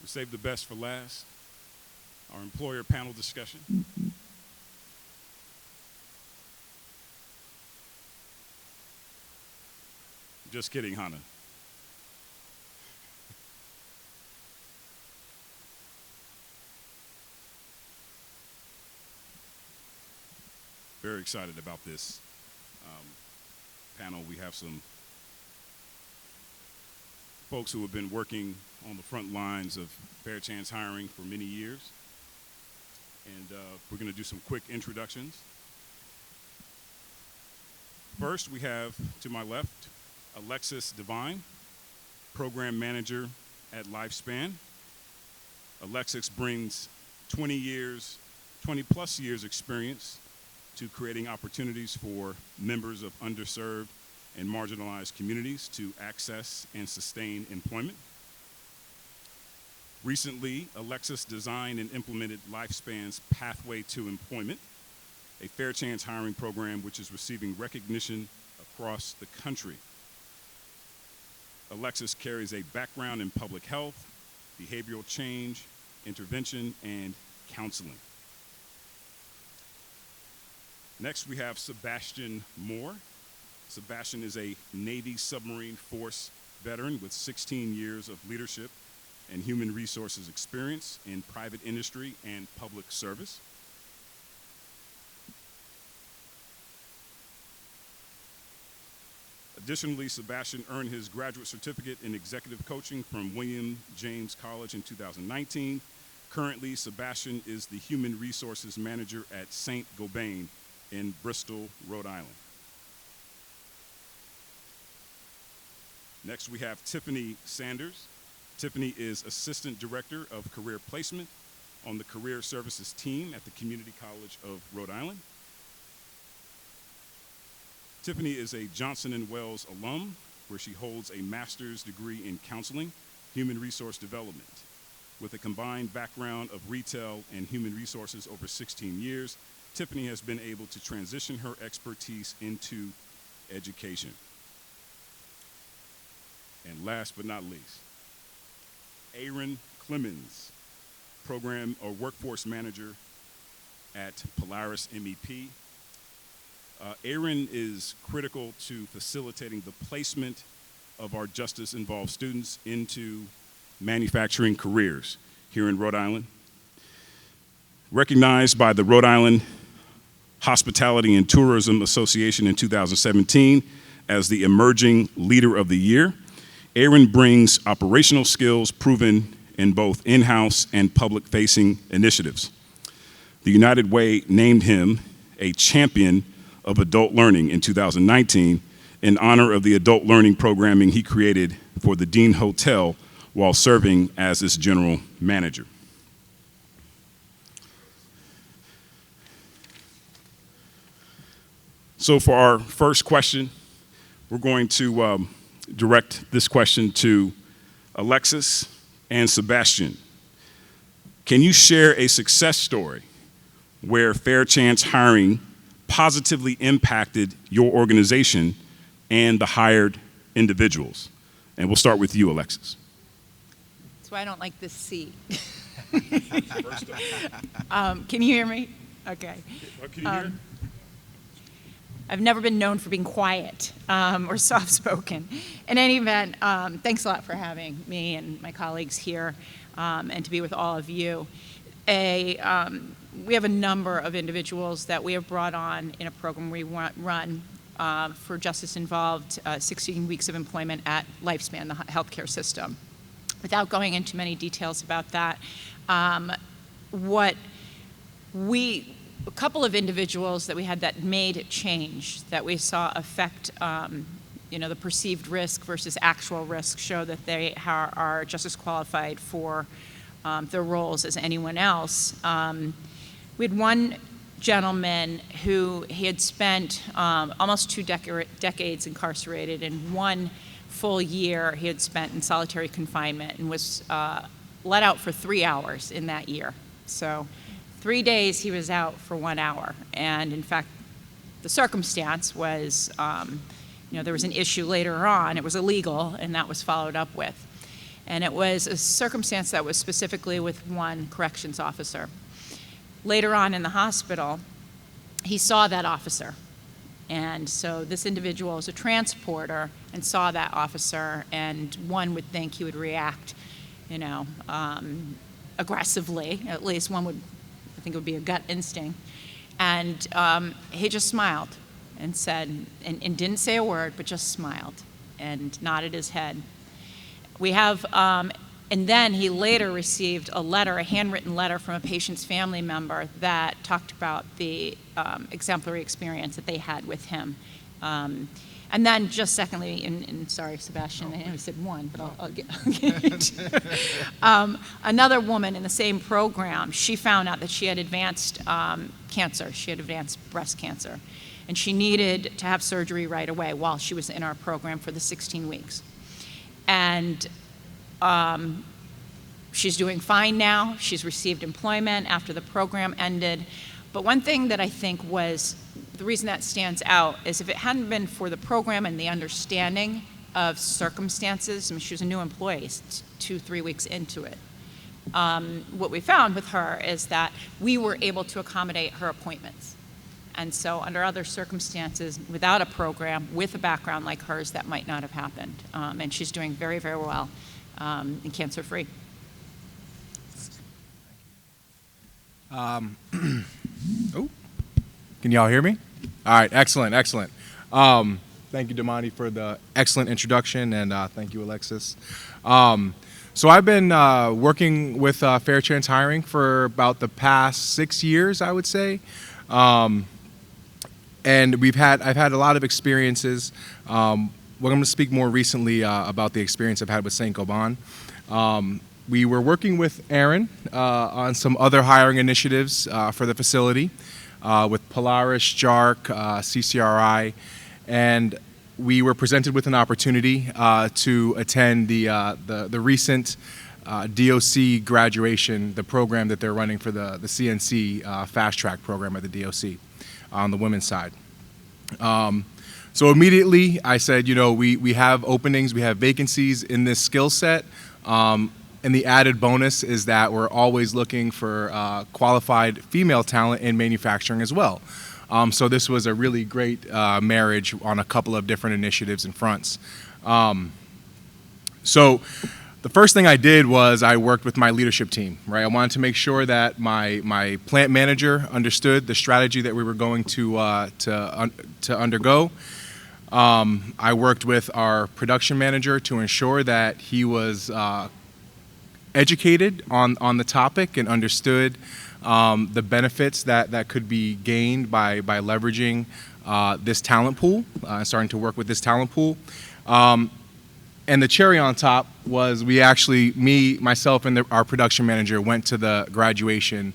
We saved the best for last, our employer panel discussion. Just kidding, Hannah. Very excited about this panel. We have some folks who have been working on the front lines of fair chance hiring for many years. And we're going to do some quick introductions. First, we have, to my left, Alexis Devine, Program Manager at Lifespan. Alexis brings 20 plus years experience to creating opportunities for members of underserved and marginalized communities to access and sustain employment. Recently, Alexis designed and implemented Lifespan's Pathway to Employment, a fair chance hiring program which is receiving recognition across the country. Alexis carries a background in public health, behavioral change, intervention, and counseling. Next, we have Sebastian Moore. Sebastian is a Navy submarine force veteran with 16 years of leadership and human resources experience in private industry and public service. Additionally, Sebastian earned his graduate certificate in executive coaching from William James College in 2019. Currently, Sebastian is the human resources manager at St. Gobain in Bristol, Rhode Island. Next, we have Tiffany Sanders. Tiffany is Assistant Director of Career Placement on the Career Services team at the Community College of Rhode Island. Tiffany is a Johnson & Wales alum, where she holds a master's degree in counseling, human resource development. With a combined background of retail and human resources over 16 years, Tiffany has been able to transition her expertise into education. And last but not least, Aaron Clemens, Program or Workforce Manager at Polaris MEP. Aaron is critical to facilitating the placement of our justice-involved students into manufacturing careers here in Rhode Island. Recognized by the Rhode Island Hospitality and Tourism Association in 2017 as the Emerging Leader of the Year, Aaron brings operational skills proven in both in-house and public-facing initiatives. The United Way named him a champion of adult learning in 2019 in honor of the adult learning programming he created for the Dean Hotel while serving as its general manager. So for our first question, we're going to direct this question to Alexis and Sebastian. Can you share a success story where fair chance hiring positively impacted your organization and the hired individuals? And we'll start with you, Alexis. That's why I don't like this seat. Can you hear me? Okay. Can you hear? I've never been known for being quiet or soft-spoken. In any event, thanks a lot for having me and my colleagues here and to be with all of you. We have a number of individuals that we have brought on in a program we run for justice-involved 16 weeks of employment at Lifespan, the healthcare system. Without going into many details about that, a couple of individuals that we had that made change, that we saw affect the perceived risk versus actual risk, show that they are just as qualified for their roles as anyone else. We had one gentleman who he had spent almost 2 decades incarcerated, and 1 full year he had spent in solitary confinement and was let out for 3 hours in that year. So 3 days he was out for 1 hour. And in fact, the circumstance was, there was an issue later on. It was illegal, and that was followed up with. And it was a circumstance that was specifically with one corrections officer. Later on in the hospital, he saw that officer. And so this individual is a transporter and saw that officer, and one would think he would react, aggressively. At least one would, I think it would be a gut instinct. And he just smiled and said, and didn't say a word, but just smiled and nodded his head. We have, and then he later received a letter, a handwritten letter from a patient's family member that talked about the exemplary experience that they had with him. And then just secondly, and sorry, Sebastian, I said one, but I'll get another woman in the same program, she found out that she had advanced cancer. She had advanced breast cancer. And she needed to have surgery right away while she was in our program for the 16 weeks. And she's doing fine now. She's received employment after the program ended. But one thing that I think was the reason that stands out is if it hadn't been for the program and the understanding of circumstances, I mean, she was a new employee 2-3 weeks into it. What we found with her is that we were able to accommodate her appointments. And so under other circumstances, without a program, with a background like hers, that might not have happened. And she's doing very, very well and cancer-free. Oh, can y'all hear me? All right, excellent. Thank you, Damani, for the excellent introduction, and thank you, Alexis. So I've been working with Fair Chance Hiring for about the past 6 years, I would say. And I've had a lot of experiences. Well, I'm going to speak more recently about the experience I've had with St. Gobain. We were working with Aaron on some other hiring initiatives for the facility with Polaris, JARC, CCRI, and we were presented with an opportunity to attend the recent DOC graduation, the program that they're running for the CNC Fast Track program at the DOC on the women's side. So immediately I said, we have openings, we have vacancies in this skill set. And the added bonus is that we're always looking for qualified female talent in manufacturing as well. So this was a really great marriage on a couple of different initiatives and fronts. So the first thing I did was I worked with my leadership team, right? I wanted to make sure that my plant manager understood the strategy that we were going to undergo. I worked with our production manager to ensure that he was educated on the topic and understood the benefits that could be gained by leveraging this talent pool, starting to work with this talent pool. And the cherry on top was myself and our production manager went to the graduation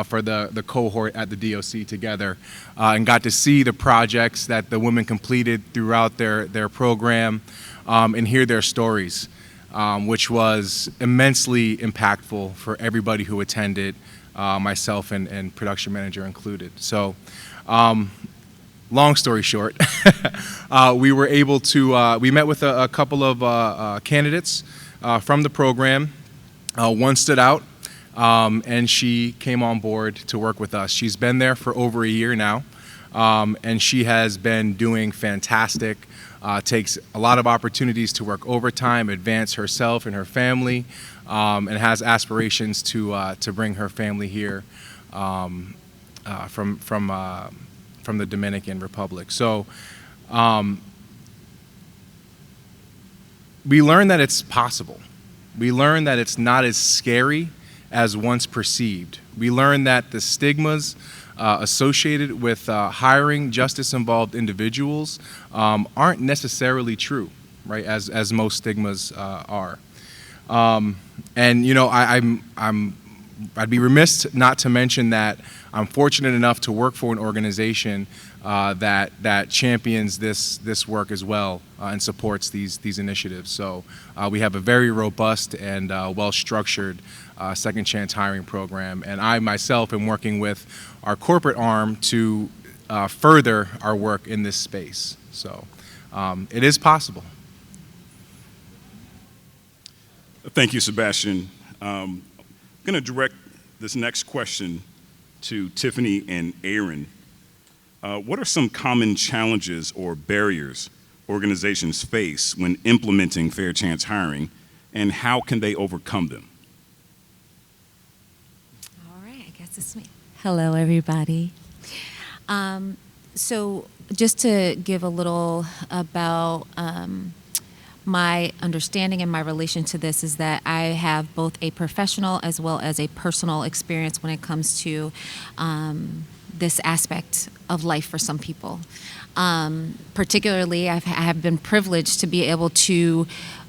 for the cohort at the DOC together and got to see the projects that the women completed throughout their program and hear their stories. Which was immensely impactful for everybody who attended, myself and production manager included. So, long story short, we were able to, we met with a couple of candidates from the program. One stood out, and she came on board to work with us. She's been there for over a year now, and she has been doing fantastic. Takes a lot of opportunities to work overtime, advance herself and her family, and has aspirations to bring her family here from the Dominican Republic. So we learned that it's possible. We learned that it's not as scary as once perceived. We learned that the stigmas associated with hiring justice-involved individuals aren't necessarily true, right? As most stigmas are, and I'd be remiss not to mention that I'm fortunate enough to work for an organization that champions this work as well and supports these initiatives. So we have a very robust and well-structured second chance hiring program, and I myself am working with our corporate arm to further our work in this space. So it is possible. Thank you, Sebastian. I'm going to direct this next question to Tiffany and Aaron. What are some common challenges or barriers organizations face when implementing fair chance hiring, and how can they overcome them? All right, I guess it's me. Hello, everybody. So just to give a little about my understanding and my relation to this is that I have both a professional as well as a personal experience when it comes to this aspect of life for some people. Particularly, I have been privileged to be able to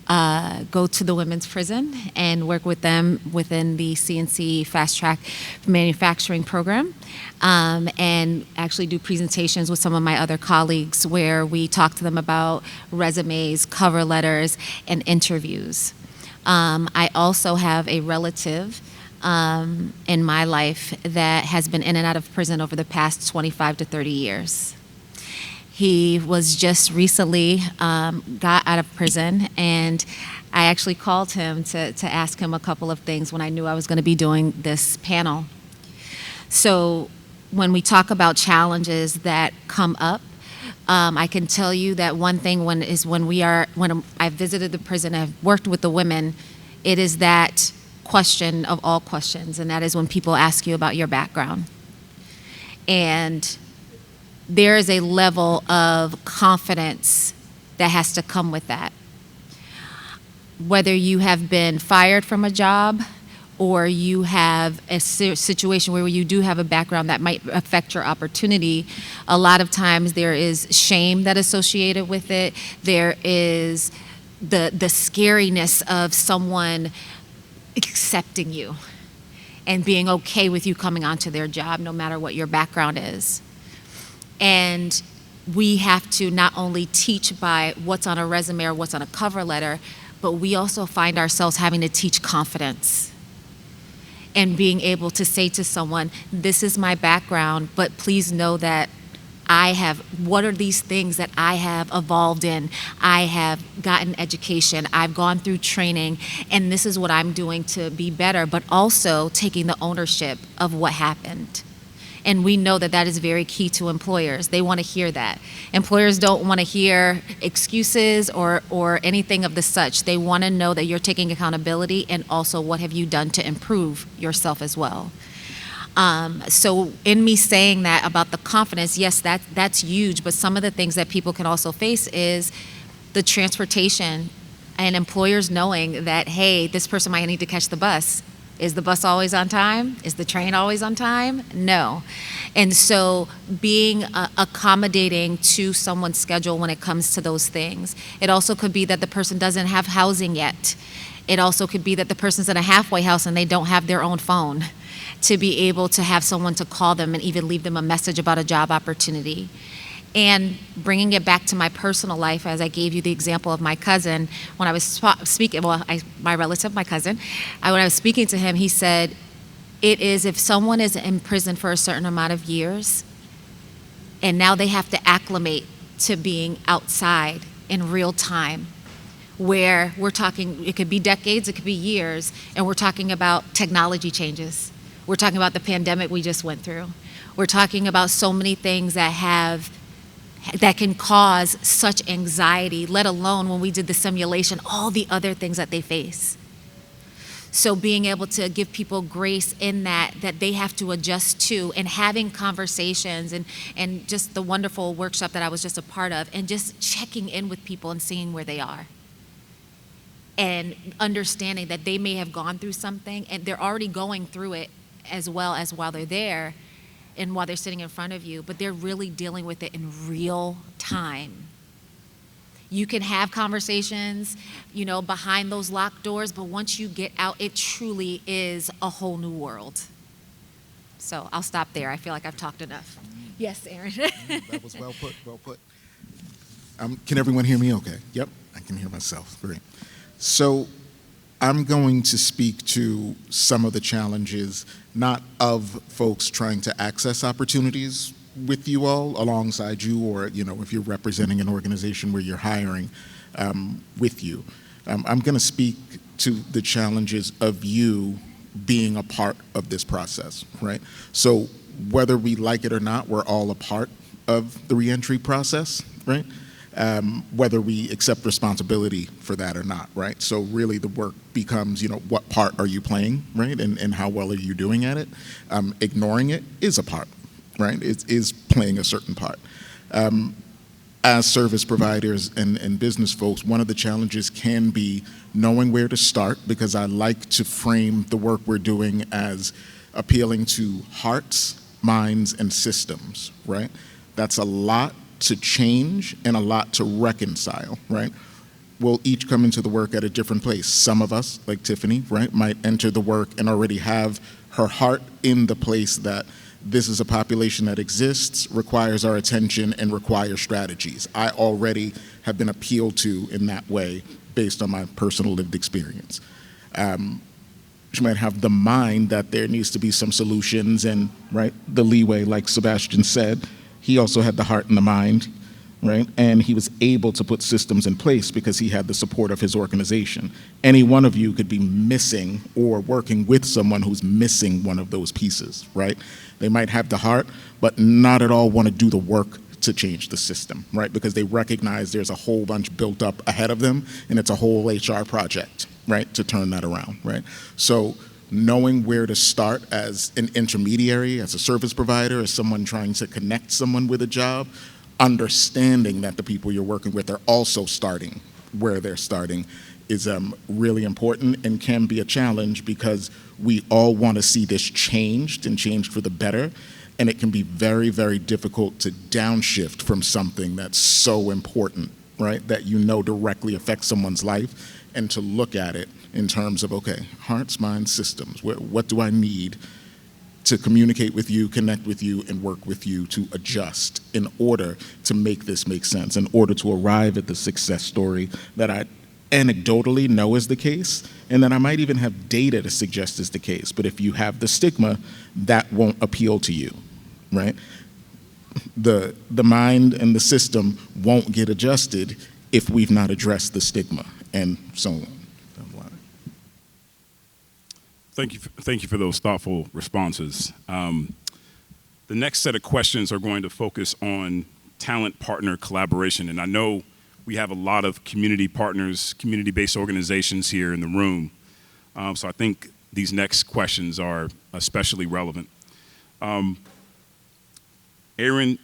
go to the women's prison and work with them within the CNC Fast Track Manufacturing Program, and actually do presentations with some of my other colleagues where we talk to them about resumes, cover letters, and interviews. I also have a relative in my life that has been in and out of prison over the past 25 to 30 years. He was just recently got out of prison, and I actually called him to ask him a couple of things when I knew I was going to be doing this panel. So when we talk about challenges that come up, I can tell you that one thing when I've visited the prison, I've worked with the women, it is that question of all questions, and that is when people ask you about your background. And there is a level of confidence that has to come with that. Whether you have been fired from a job or you have a situation where you do have a background that might affect your opportunity, a lot of times there is shame that associated with it. There is the scariness of someone accepting you and being okay with you coming onto their job no matter what your background is. And we have to not only teach by what's on a resume or what's on a cover letter, but we also find ourselves having to teach confidence and being able to say to someone, this is my background, but please know that what are these things that I have evolved in? I have gotten education, I've gone through training, and this is what I'm doing to be better, but also taking the ownership of what happened. And we know that that is very key to employers. They want to hear that. Employers don't want to hear excuses or anything of the such. They want to know that you're taking accountability and also what have you done to improve yourself as well. So in me saying that about the confidence, yes, that's huge, but some of the things that people can also face is the transportation and employers knowing that, hey, this person might need to catch the bus. Is the bus always on time? Is the train always on time? No. And so being accommodating to someone's schedule when it comes to those things. It also could be that the person doesn't have housing yet. It also could be that the person's in a halfway house and they don't have their own phone to be able to have someone to call them and even leave them a message about a job opportunity. And bringing it back to my personal life, as I gave you the example of my cousin, when I was speaking, my relative, my cousin, when I was speaking to him, he said, it is if someone is in prison for a certain amount of years, and now they have to acclimate to being outside in real time, where we're talking, it could be decades, it could be years, and we're talking about technology changes. We're talking about the pandemic we just went through. We're talking about so many things that can cause such anxiety, let alone when we did the simulation, all the other things that they face. So being able to give people grace in that they have to adjust to, and having conversations and just the wonderful workshop that I was just a part of, and just checking in with people and seeing where they are. And understanding that they may have gone through something and they're already going through it as well as while they're there and while they're sitting in front of you, but they're really dealing with it in real time. You can have conversations, behind those locked doors, but once you get out, it truly is a whole new world. So I'll stop there. I feel like I've talked enough. Yes, Aaron. That was well put, well put. Can everyone hear me okay? Yep, I can hear myself. Great. So I'm going to speak to some of the challenges, not of folks trying to access opportunities with you all, alongside you, or if you're representing an organization where you're hiring with you, I'm going to speak to the challenges of you being a part of this process, right? So whether we like it or not, we're all a part of the reentry process, right? Whether we accept responsibility for that or not, right? So really the work becomes, what part are you playing, right? And how well are you doing at it? Ignoring it is a part, right? It is playing a certain part. As service providers and business folks, one of the challenges can be knowing where to start, because I like to frame the work we're doing as appealing to hearts, minds, and systems, right? That's a lot to change and a lot to reconcile, right? We'll each come into the work at a different place. Some of us, like Tiffany, right, might enter the work and already have her heart in the place that this is a population that exists, requires our attention, and requires strategies. I already have been appealed to in that way based on my personal lived experience. She might have the mind that there needs to be some solutions and, right, the leeway, like Sebastian said. He also had the heart and the mind, right? And he was able to put systems in place because he had the support of his organization. Any one of you could be missing or working with someone who's missing one of those pieces, right? They might have the heart, but not at all want to do the work to change the system, right? Because they recognize there's a whole bunch built up ahead of them, and it's a whole HR project, right, to turn that around, right? So knowing where to start as an intermediary, as a service provider, as someone trying to connect someone with a job, understanding that the people you're working with are also starting where they're starting is really important and can be a challenge, because we all want to see this changed and changed for the better. And it can be very, very difficult to downshift from something that's so important, right, that directly affects someone's life, and to look at it in terms of, okay, hearts, minds, systems. What do I need to communicate with you, connect with you, and work with you to adjust in order to make this make sense, in order to arrive at the success story that I anecdotally know is the case, and that I might even have data to suggest is the case. But if you have the stigma, that won't appeal to you, right? The mind and the system won't get adjusted if we've not addressed the stigma, and so on. Thank you for those thoughtful responses. The next set of questions are going to focus on talent partner collaboration, and I know we have a lot of community partners, community-based organizations here in the room, so I think these next questions are especially relevant. Aaron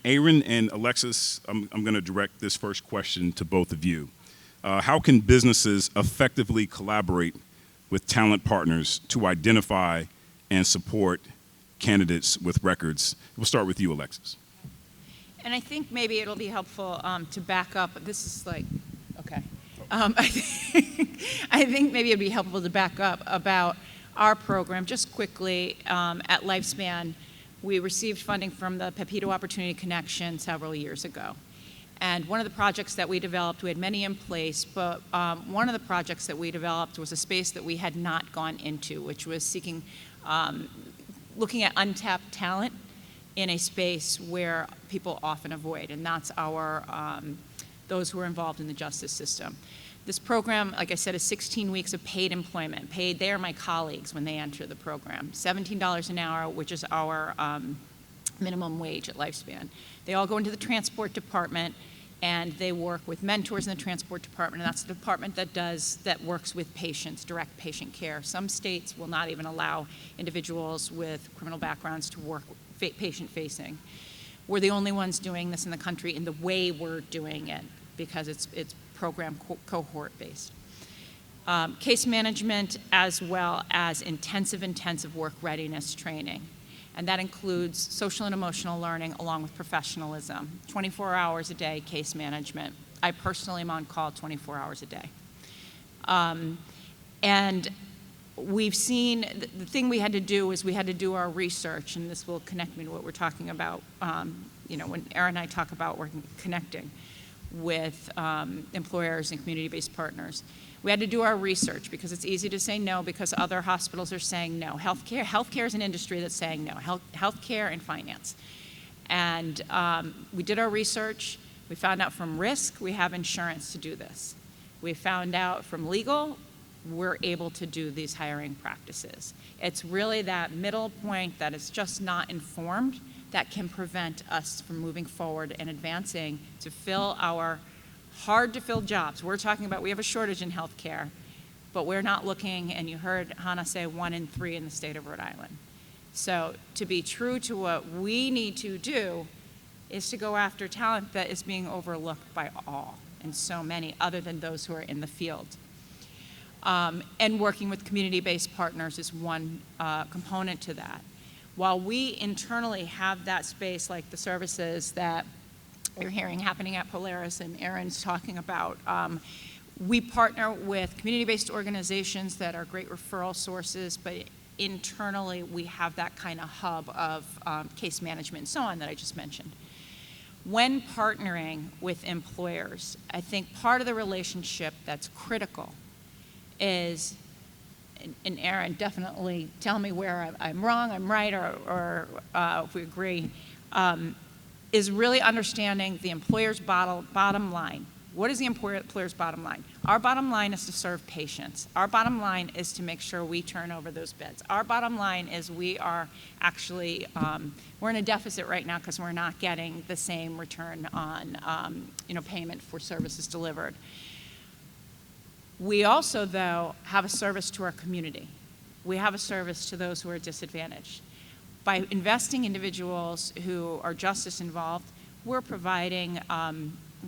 and Alexis, I'm going to direct this first question to both of you. How can businesses effectively collaborate with talent partners to identify and support candidates with records? We'll start with you, Alexis. And I think maybe it'll be helpful to back up. This is like, okay. I think maybe it'd be helpful to back up about our program. Just quickly, at Lifespan, we received funding from the Pepito Opportunity Connection several years ago. And one of the projects that we developed, we had many in place, but one of the projects that we developed was a space that we had not gone into, which was seeking, looking at untapped talent in a space where people often avoid, and that's those who are involved in the justice system. This program, like I said, is 16 weeks of paid employment. Paid, they are my colleagues when they enter the program. $17 an hour, which is our minimum wage at Lifespan. They all go into the transport department, and they work with mentors in the transport department, and that's the department that works with patients, direct patient care. Some states will not even allow individuals with criminal backgrounds to work patient-facing. We're the only ones doing this in the country in the way we're doing it, because it's program cohort-based. Case management, as well as intensive work readiness training. And that includes social and emotional learning along with professionalism. 24 hours a day, case management. I personally am on call 24 hours a day. And we've seen, the thing we had to do is we had to do our research, and this will connect me to what we're talking about, when Aaron and I talk about working, connecting with employers and community-based partners. We had to do our research because it's easy to say no because other hospitals are saying no. Healthcare is an industry that's saying no. Healthcare and finance. And we did our research. We found out from risk we have insurance to do this. We found out from legal, we're able to do these hiring practices. It's really that middle point that is just not informed that can prevent us from moving forward and advancing to fill our hard to fill jobs. We're talking about, we have a shortage in healthcare, but we're not looking, and you heard Hannah say 1 in 3 in the state of Rhode Island. So to be true to what we need to do is to go after talent that is being overlooked by all, and so many other than those who are in the field. And working with community-based partners is one component to that. While we internally have that space, like the services that you're hearing happening at Polaris and Aaron's talking about, we partner with community-based organizations that are great referral sources, but internally we have that kind of hub of case management and so on that I just mentioned. When partnering with employers, I think part of the relationship that's critical is, and Aaron, definitely tell me where I'm wrong, I'm right, or if we agree, is really understanding the employer's bottom line. What is the employer's bottom line? Our bottom line is to serve patients. Our bottom line is to make sure we turn over those beds. Our bottom line is we are actually, we're in a deficit right now because we're not getting the same return on payment for services delivered. We also, though, have a service to our community. We have a service to those who are disadvantaged. By investing in individuals who are justice involved, we're providing,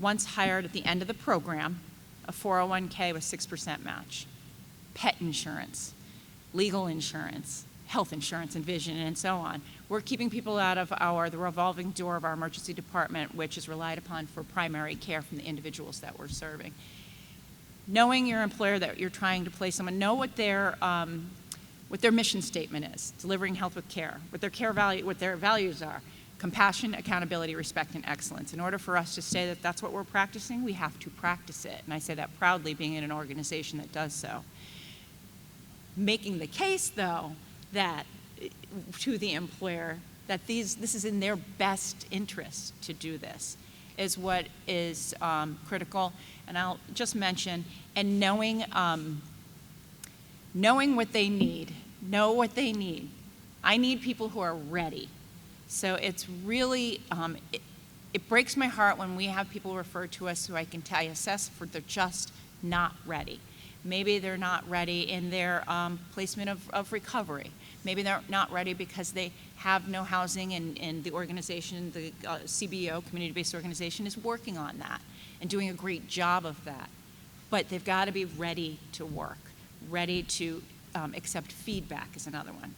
once hired at the end of the program, a 401k with 6% match, pet insurance, legal insurance, health insurance and vision, and so on. We're keeping people out of the revolving door of our emergency department, which is relied upon for primary care from the individuals that we're serving. Knowing your employer that you're trying to place someone, know what their mission statement is, delivering health with care, what their values are, compassion, accountability, respect, and excellence. In order for us to say that that's what we're practicing, we have to practice it. And I say that proudly, being in an organization that does so. Making the case, though, that to the employer that this is in their best interest to do this is what is critical. And I'll just mention, and knowing what they need. Know what they need. I need people who are ready. So it's really, it breaks my heart when we have people refer to us who I can assess for they're just not ready. Maybe they're not ready in their placement of recovery. Maybe they're not ready because they have no housing, and the organization, the CBO, community-based organization, is working on that and doing a great job of that. But they've got to be ready to work, ready to accept feedback is another one.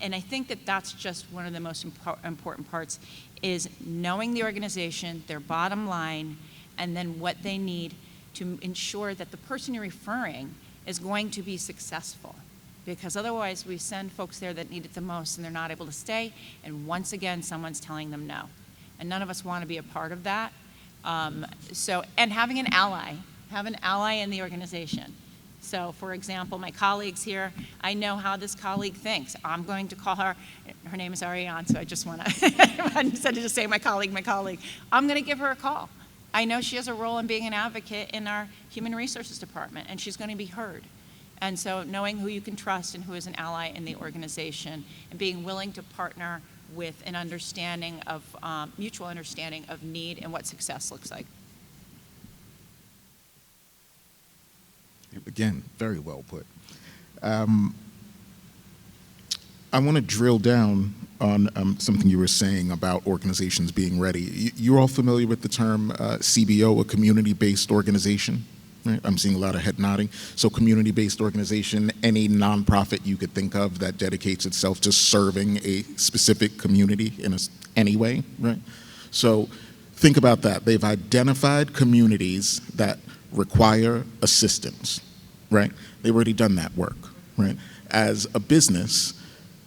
And I think that that's just one of the most important parts, is knowing the organization, their bottom line, and then what they need to ensure that the person you're referring is going to be successful. Because otherwise we send folks there that need it the most and they're not able to stay, and once again someone's telling them no. And none of us want to be a part of that. And having an ally, have an ally in the organization. So, for example, my colleagues here, I know how this colleague thinks. I'm going to call her name is Ariane, so I just want to, instead of just saying my colleague, I'm going to give her a call. I know she has a role in being an advocate in our human resources department, and she's going to be heard. And so knowing who you can trust and who is an ally in the organization, and being willing to partner with an understanding of, mutual understanding of need and what success looks like. Again, very well put. I want to drill down on something you were saying about organizations being ready. You're all familiar with the term CBO, a community-based organization? Right? I'm seeing a lot of head nodding. So community-based organization, any nonprofit you could think of that dedicates itself to serving a specific community in any way, right? So think about that. They've identified communities that require assistance, right? They've already done that work, right? As a business,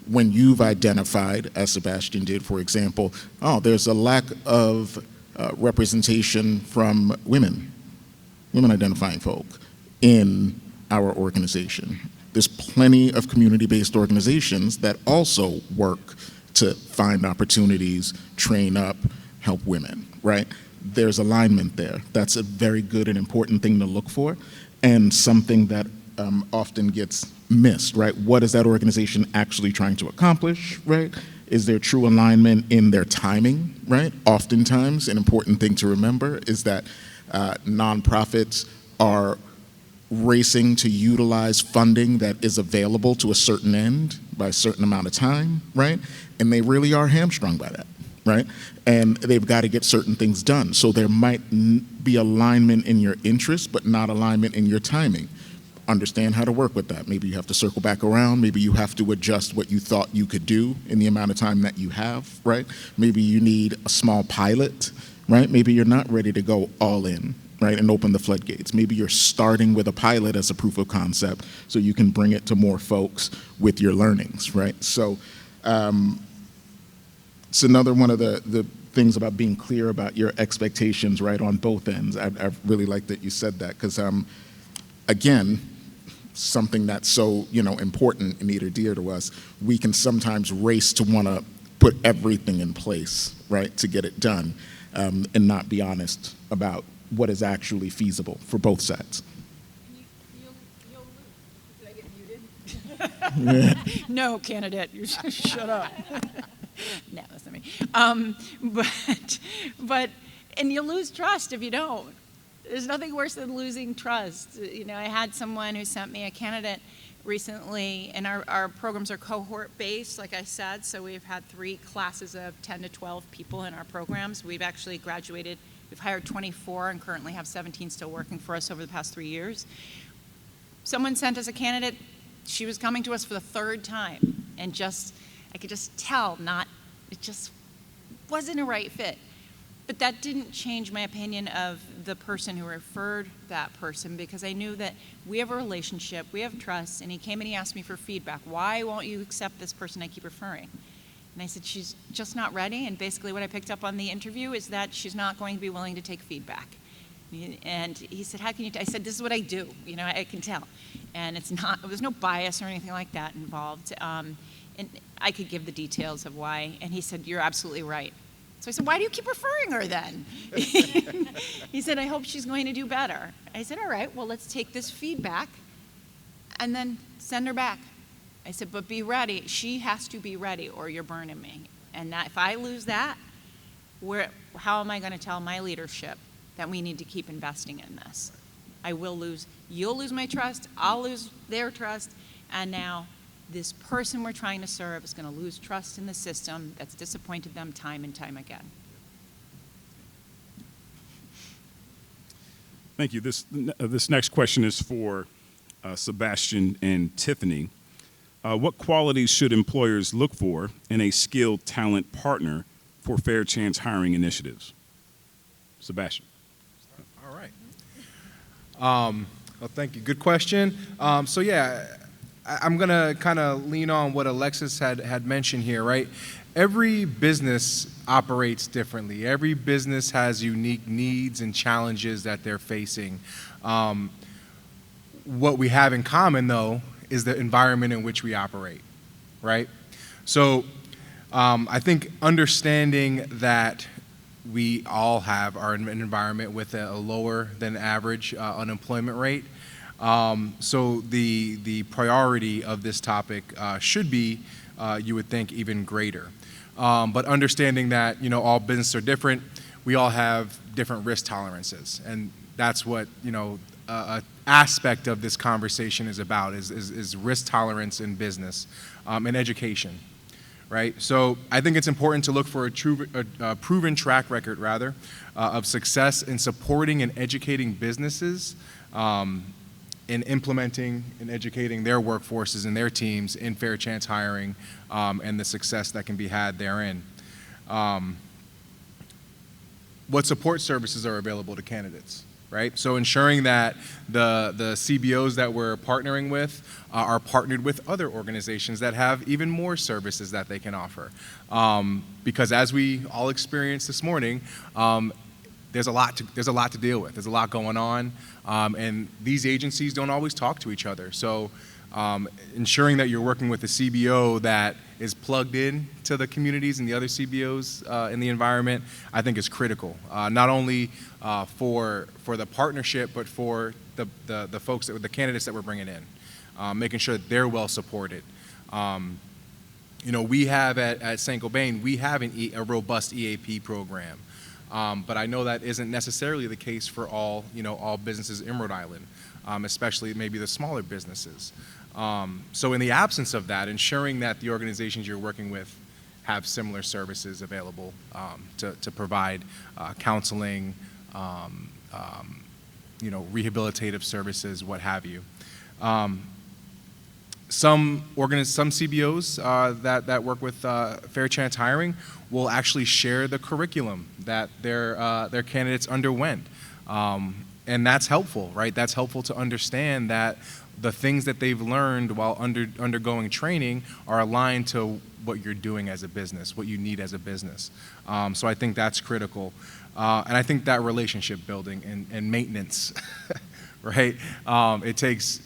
when you've identified, as Sebastian did, for example, there's a lack of representation from women identifying folk in our organization. There's plenty of community-based organizations that also work to find opportunities, train up, help women, right? there's alignment there. That's a very good and important thing to look for, and something that often gets missed, right? What is that organization actually trying to accomplish, right? Is there true alignment in their timing, right? Oftentimes, an important thing to remember is that nonprofits are racing to utilize funding that is available to a certain end by a certain amount of time, right? And they really are hamstrung by that, right? And they've got to get certain things done. So there might be alignment in your interest, but not alignment in your timing. Understand how to work with that. Maybe you have to circle back around. Maybe you have to adjust what you thought you could do in the amount of time that you have, right? Maybe you need a small pilot, right? Maybe you're not ready to go all in, right, and open the floodgates. Maybe you're starting with a pilot as a proof of concept so you can bring it to more folks with your learnings, right? So it's another one of the things about being clear about your expectations, right, on both ends. I really like that you said that because, again, something that's so, important and near or dear to us, we can sometimes race to want to put everything in place, right, to get it done, and not be honest about what is actually feasible for both sides. Did I get muted? No, candidate, you shut up. No, that's not me. And you lose trust if you don't. There's nothing worse than losing trust. I had someone who sent me a candidate recently, and our programs are cohort-based, like I said, so we've had 3 classes of 10 to 12 people in our programs. We've actually graduated, we've hired 24 and currently have 17 still working for us over the past 3 years. Someone sent us a candidate, she was coming to us for the 3rd time, and I could just tell it just wasn't a right fit. But that didn't change my opinion of the person who referred that person, because I knew that we have a relationship, we have trust, and he came and he asked me for feedback. Why won't you accept this person I keep referring? And I said, she's just not ready, and basically what I picked up on the interview is that she's not going to be willing to take feedback. And he said, how can you, I said, this is what I do, I can tell. And there's no bias or anything like that involved. And I could give the details of why, and he said, you're absolutely right. So I said, why do you keep referring her then? He said, I hope she's going to do better. I said, all right, well, let's take this feedback and then send her back. I said, but be ready. She has to be ready or you're burning me. And if I lose that, how am I going to tell my leadership that we need to keep investing in this? I will lose. You'll lose my trust. I'll lose their trust. And now this person we're trying to serve is going to lose trust in the system that's disappointed them time and time again. Thank you. This next question is for Sebastian and Tiffany. What qualities should employers look for in a skilled talent partner for fair chance hiring initiatives? Sebastian. All right. Well, thank you. Good question. I'm going to kind of lean on what Alexis had mentioned here, right? Every business operates differently. Every business has unique needs and challenges that they're facing. What we have in common, though, is the environment in which we operate, right? So I think understanding that we all have an environment with a lower than average unemployment rate. So the priority of this topic should be, you would think, even greater. But understanding that, all businesses are different, we all have different risk tolerances. And that's what, an aspect of this conversation is about, is risk tolerance in business and education, right? So I think it's important to look for a proven track record, of success in supporting and educating businesses in implementing and educating their workforces and their teams in fair chance hiring and the success that can be had therein. What support services are available to candidates, right? So ensuring that the CBOs that we're partnering with are partnered with other organizations that have even more services that they can offer. Because as we all experienced this morning, there's a lot to deal with. There's a lot going on, and these agencies don't always talk to each other. So Ensuring that you're working with a CBO that is plugged in to the communities and the other CBOs in the environment, I think is critical. Not only for the partnership, but for the folks, the candidates that we're bringing in, making sure that they're well supported. We have at St. Gobain, we have a robust EAP program, but I know that isn't necessarily the case for all businesses in Rhode Island, especially maybe the smaller businesses. So in the absence of that, ensuring that the organizations you're working with have similar services available to provide counseling, rehabilitative services, what have you. Some CBOs that work with Fair Chance Hiring will actually share the curriculum that their candidates underwent, and that's helpful, right? That's helpful to understand that the things that they've learned while undergoing training are aligned to what you're doing as a business, what you need as a business. So I think that's critical, and I think that relationship building and maintenance, right? It takes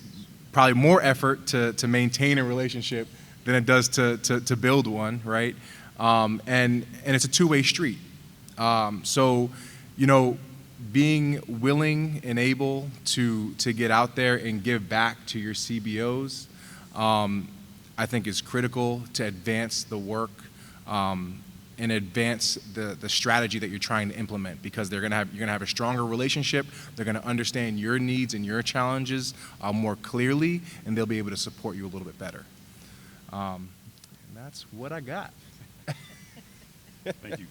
probably more effort to maintain a relationship than it does to build one, right? And it's a two-way street. So, being willing and able to get out there and give back to your CBOs, I think is critical to advance the work and advance the strategy that you're trying to implement, because you're gonna have a stronger relationship. They're gonna understand your needs and your challenges more clearly, and they'll be able to support you a little bit better. And that's what I got. Thank you.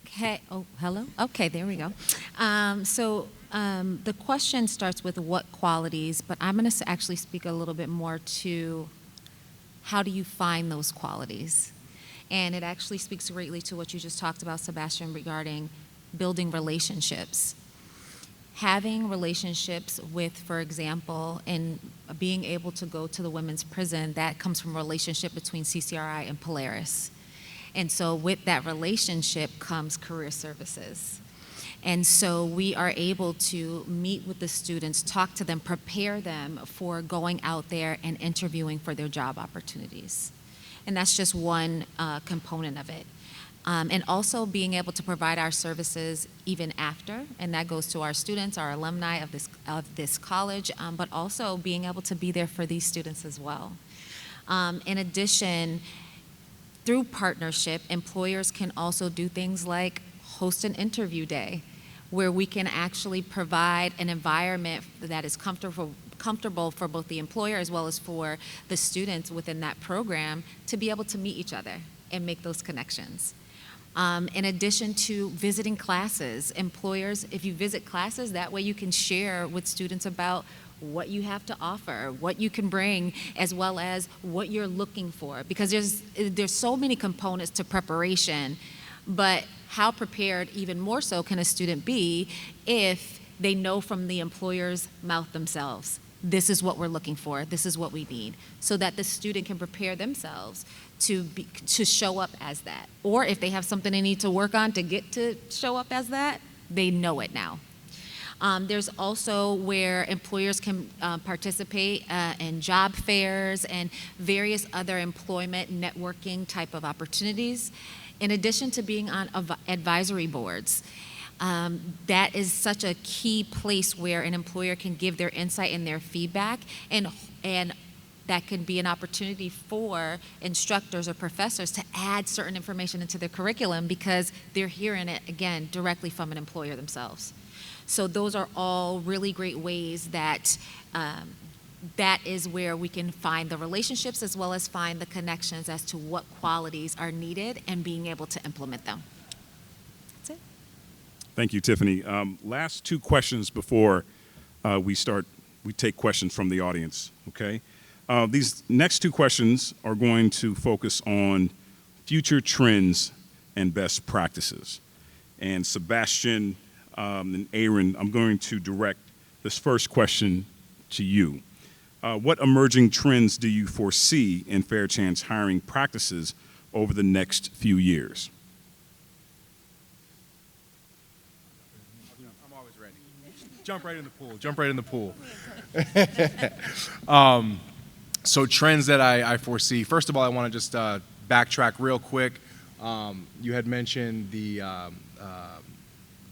Okay. Oh, hello. Okay, there we go. The question starts with what qualities, but I'm going to actually speak a little bit more to how do you find those qualities? And it actually speaks greatly to what you just talked about, Sebastian, regarding building relationships. Having relationships with, for example, and being able to go to the women's prison, that comes from a relationship between CCRI and Polaris. And so with that relationship comes career services. And so we are able to meet with the students, talk to them, prepare them for going out there and interviewing for their job opportunities. And that's just one component of it. And also being able to provide our services even after, and that goes to our students, our alumni of this college, but also being able to be there for these students as well. In addition, through partnership, employers can also do things like host an interview day, where we can actually provide an environment that is comfortable for both the employer as well as for the students within that program to be able to meet each other and make those connections. In addition to visiting classes, employers, if you visit classes, that way you can share with students about what you have to offer, what you can bring, as well as what you're looking for. Because there's so many components to preparation, but how prepared even more so can a student be if they know from the employer's mouth themselves, this is what we're looking for, this is what we need, so that the student can prepare themselves to show up as that. Or if they have something they need to work on to get to show up as that, they know it now. There's also where employers can participate in job fairs and various other employment networking type of opportunities, in addition to being on advisory boards. That is such a key place where an employer can give their insight and their feedback, and that can be an opportunity for instructors or professors to add certain information into their curriculum because they're hearing it, again, directly from an employer themselves. So those are all really great ways that that is where we can find the relationships as well as find the connections as to what qualities are needed and being able to implement them. That's it. Thank you, Tiffany. Last two questions before we take questions from the audience, okay? These next two questions are going to focus on future trends and best practices. And Sebastian and Aaron, I'm going to direct this first question to you. What emerging trends do you foresee in Fair Chance hiring practices over the next few years? I'm always ready. Jump right in the pool. Jump right in the pool. So trends that I foresee. First of all, I want to just backtrack real quick. You had mentioned the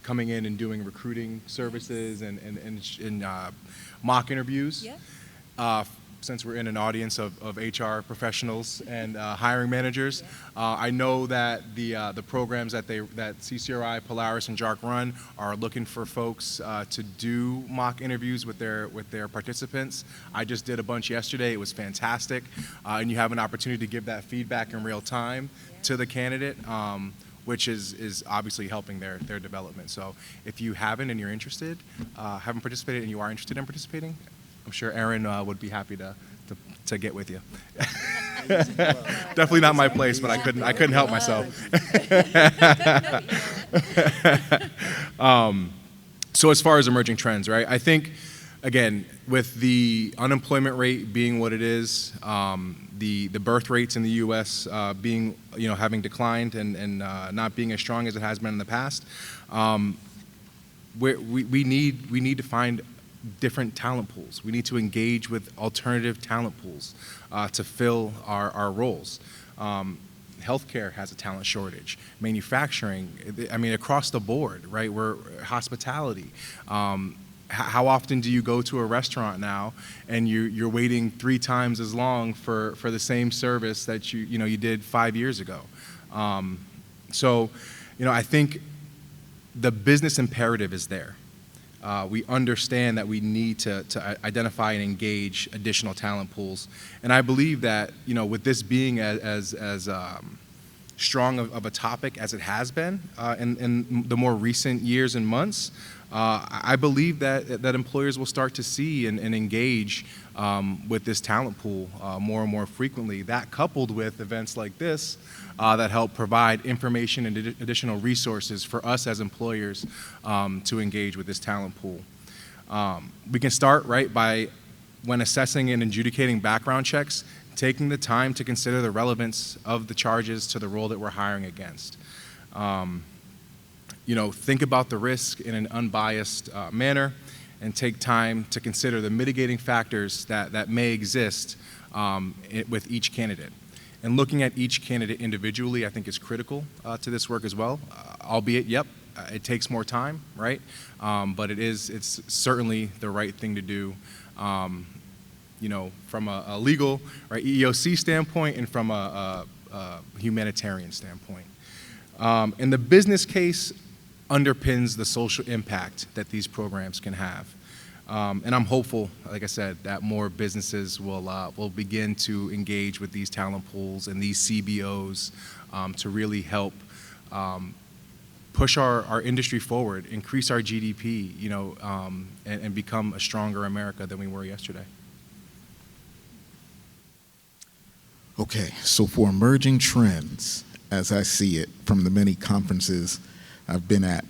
coming in and doing recruiting services and mock interviews. Yeah. Since we're in an audience of HR professionals and hiring managers, I know that the programs that CCRI, Polaris, and JARC run are looking for folks to do mock interviews with their participants. I just did a bunch yesterday. It was fantastic, and you have an opportunity to give that feedback in real time to the candidate. Which is obviously helping their development. So if you haven't and you're interested, haven't participated and you are interested in participating, I'm sure Aaron would be happy to get with you. Definitely not my place, but I couldn't help myself. So as far as emerging trends, right? I think, again, with the unemployment rate being what it is, the birth rates in the U.S. Being, having declined and not being as strong as it has been in the past, we need to find different talent pools. We need to engage with alternative talent pools to fill our roles. Healthcare has a talent shortage. Manufacturing, I mean, across the board, right? We're hospitality. How often do you go to a restaurant now and you're waiting 3 times as long for the same service that you did 5 years ago? So, I think the business imperative is there. We understand that we need to identify and engage additional talent pools, and I believe that with this being as strong of a topic as it has been in the more recent years and months, I believe that employers will start to see and engage with this talent pool more and more frequently. That coupled with events like this that help provide information and additional resources for us as employers to engage with this talent pool. We can start by when assessing and adjudicating background checks, taking the time to consider the relevance of the charges to the role that we're hiring against. Think about the risk in an unbiased manner and take time to consider the mitigating factors that may exist with each candidate. And looking at each candidate individually, I think, is critical to this work as well, albeit, it takes more time, right? But it's certainly the right thing to do, from a legal, right, EEOC standpoint and from a humanitarian standpoint. And the business case underpins the social impact that these programs can have. And I'm hopeful, like I said, that more businesses will begin to engage with these talent pools and these CBOs to really help push our industry forward, increase our GDP, and become a stronger America than we were yesterday. Okay, so for emerging trends, as I see it from the many conferences I've been at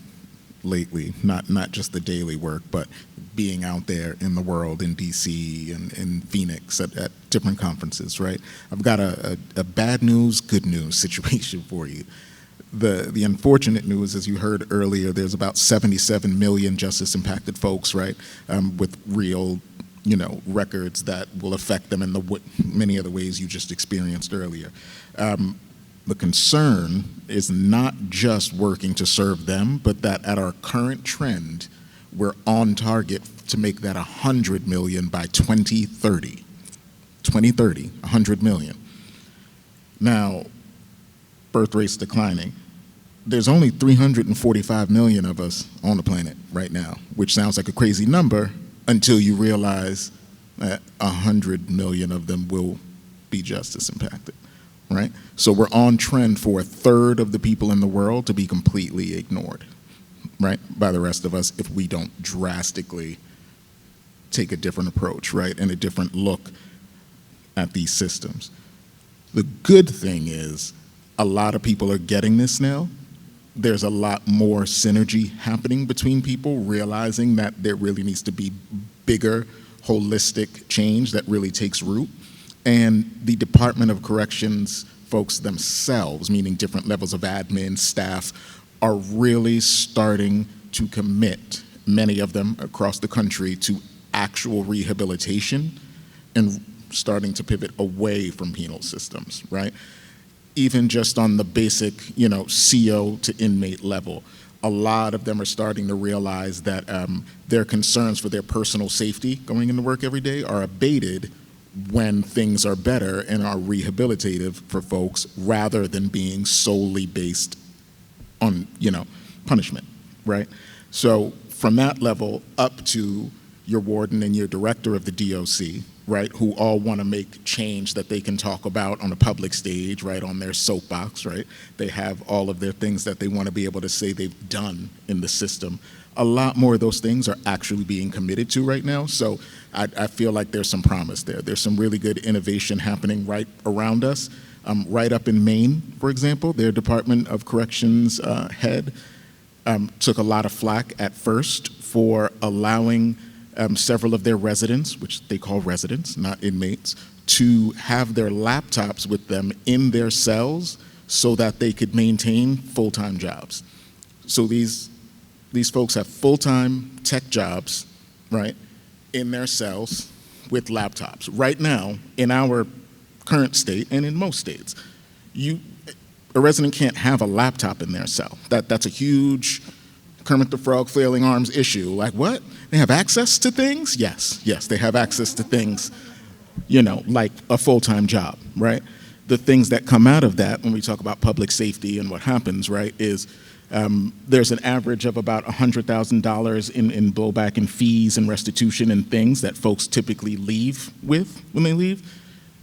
lately, not just the daily work, but being out there in the world, in DC and in Phoenix at different conferences, right? I've got a bad news, good news situation for you. The unfortunate news, as you heard earlier, there's about 77 million justice impacted folks, right, with real records that will affect them in many of the ways you just experienced earlier. The concern is not just working to serve them, but that at our current trend, we're on target to make that 100 million by 2030. 2030, 100 million. Now, birth rates declining. There's only 345 million of us on the planet right now, which sounds like a crazy number until you realize that 100 million of them will be justice impacted, right? So we're on trend for 1/3 of the people in the world to be completely ignored, right, by the rest of us if we don't drastically take a different approach, right, and a different look at these systems. The good thing is a lot of people are getting this now. There's a lot more synergy happening between people, realizing that there really needs to be bigger, holistic change that really takes root. And the Department of Corrections folks themselves, meaning different levels of admin, staff, are really starting to commit many of them across the country, to actual rehabilitation and starting to pivot away from penal systems, right? Even just on the basic, CO to inmate level, a lot of them are starting to realize that their concerns for their personal safety going into work every day are abated when things are better and are rehabilitative for folks, rather than being solely based on, punishment, right? So from that level up to your warden and your director of the DOC, right, who all want to make change that they can talk about on a public stage, right, on their soapbox, right? They have all of their things that they want to be able to say they've done in the system. A lot more of those things are actually being committed to right now. So I feel like there's some promise there. There's some really good innovation happening right around us. Right up in Maine, for example, their Department of Corrections head took a lot of flack at first for allowing several of their residents, which they call residents, not inmates, to have their laptops with them in their cells so that they could maintain full-time jobs. So these folks have full-time tech jobs, right, in their cells with laptops. Right now, in our current state, and in most states, a resident can't have a laptop in their cell. That's a huge Kermit the Frog flailing arms issue. Like, what? They have access to things? Yes, they have access to things, like a full-time job, right? The things that come out of that when we talk about public safety and what happens, right, is there's an average of about $100,000 in blowback and fees and restitution and things that folks typically leave with when they leave.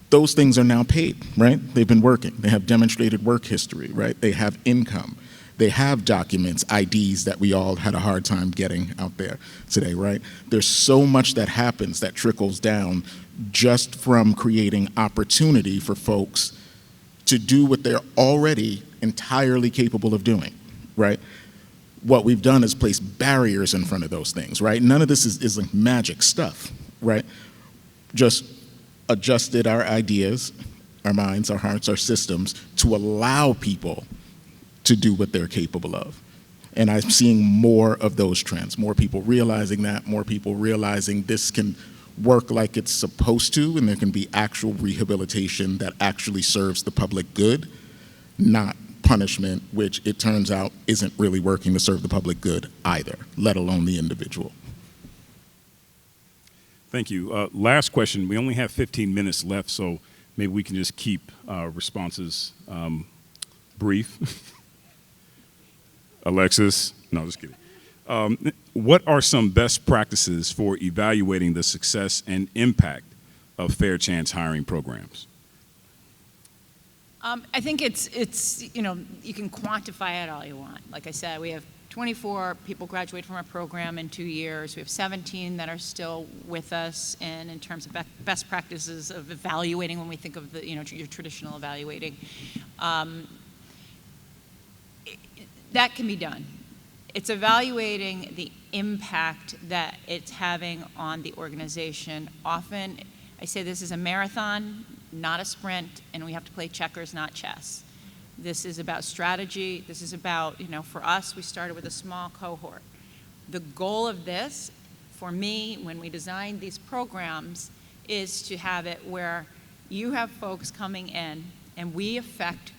Those things are now paid, right? They've been working. They have demonstrated work history, right? They have income. They have documents, IDs that we all had a hard time getting out there today, right? There's so much that happens that trickles down just from creating opportunity for folks to do what they're already entirely capable of doing, right? What we've done is place barriers in front of those things, right? None of this is like magic stuff, right? Just adjusted our ideas, our minds, our hearts, our systems to allow people to do what they're capable of. And I'm seeing more of those trends, more people realizing that, more people realizing this can work like it's supposed to, and there can be actual rehabilitation that actually serves the public good, not punishment, which it turns out isn't really working to serve the public good either, let alone the individual. Thank you. Last question. We only have 15 minutes left, so maybe we can just keep responses brief. Alexis? No, just kidding. What are some best practices for evaluating the success and impact of fair chance hiring programs? I think it's you can quantify it all you want. Like I said, we have 24 people graduate from our program in 2 years. We have 17 that are still with us, and in terms of best practices of evaluating, when we think of the your traditional evaluating, that can be done. It's evaluating the impact that it's having on the organization. Often, I say this is a marathon, not a sprint, and we have to play checkers, not chess. This is about strategy. This is about, for us, we started with a small cohort. The goal of this, for me, when we designed these programs, is to have it where you have folks coming in and we affect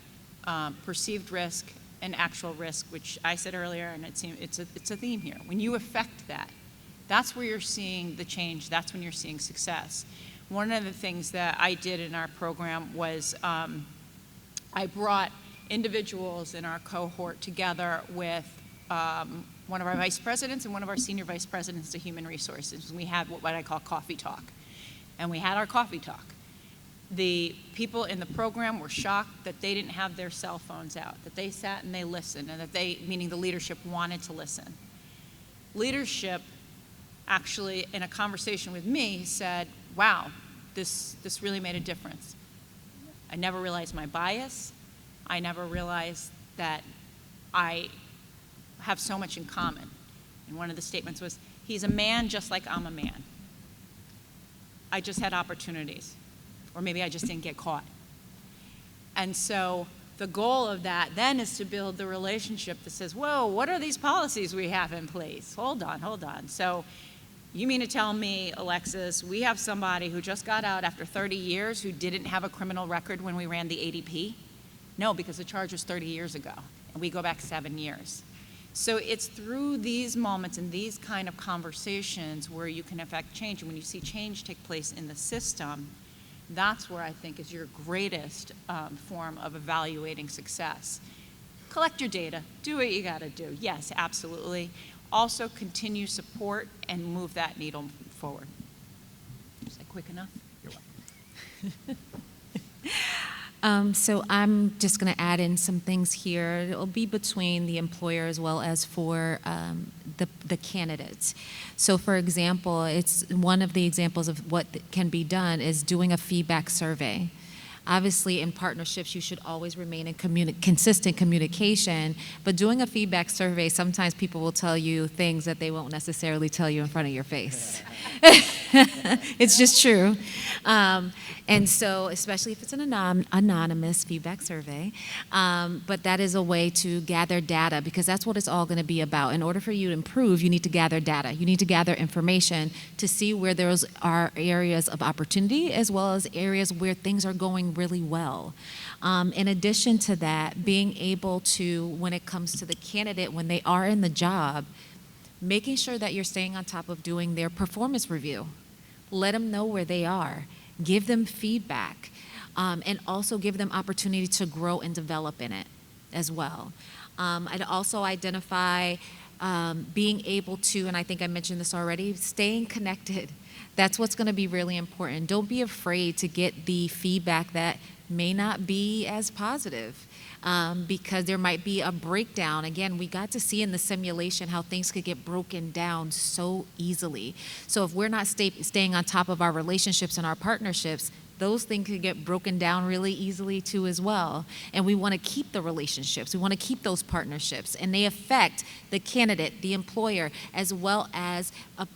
perceived risk and actual risk, which I said earlier, and it's a theme here. When you affect that, that's where you're seeing the change. That's when you're seeing success. One of the things that I did in our program was I brought individuals in our cohort together with one of our vice presidents and one of our senior vice presidents of human resources. And we had what I call coffee talk. And we had our coffee talk. The people in the program were shocked that they didn't have their cell phones out, that they sat and they listened, and that they, meaning the leadership, wanted to listen. Leadership actually, in a conversation with me, said, wow, this really made a difference. I never realized my bias. I never realized that I have so much in common. And one of the statements was, he's a man just like I'm a man. I just had opportunities. Or maybe I just didn't get caught. And so the goal of that then is to build the relationship that says, whoa, what are these policies we have in place? Hold on, hold on. So you mean to tell me, Alexis, we have somebody who just got out after 30 years who didn't have a criminal record when we ran the ADP? No, because the charge was 30 years ago, and we go back 7 years. So it's through these moments and these kind of conversations where you can affect change. And when you see change take place in the system, that's where I think is your greatest form of evaluating success. Collect your data, do what you gotta do. Yes, absolutely. Also continue support and move that needle forward. Is that quick enough? You're welcome. So I'm just going to add in some things here. It'll be between the employer as well as for the candidates. So for example, it's one of the examples of what can be done is doing a feedback survey. Obviously, in partnerships, you should always remain in consistent communication, but doing a feedback survey, sometimes people will tell you things that they won't necessarily tell you in front of your face. It's just true. And so, especially if it's an anonymous feedback survey, but that is a way to gather data, because that's what it's all going to be about. In order for you to improve, you need to gather data. You need to gather information to see where those are areas of opportunity as well as areas where things are going really well. In addition to that, being able to, when it comes to the candidate, when they are in the job, making sure that you're staying on top of doing their performance review. Let them know where they are. Give them feedback, and also give them opportunity to grow and develop in it as well. I'd also identify being able to, and I think I mentioned this already, staying connected. That's what's going to be really important. Don't be afraid to get the feedback that may not be as positive, because there might be a breakdown. Again, we got to see in the simulation how things could get broken down so easily. So if we're not staying on top of our relationships and our partnerships, those things can get broken down really easily too as well. And we want to keep the relationships. We want to keep those partnerships. And they affect the candidate, the employer, as well as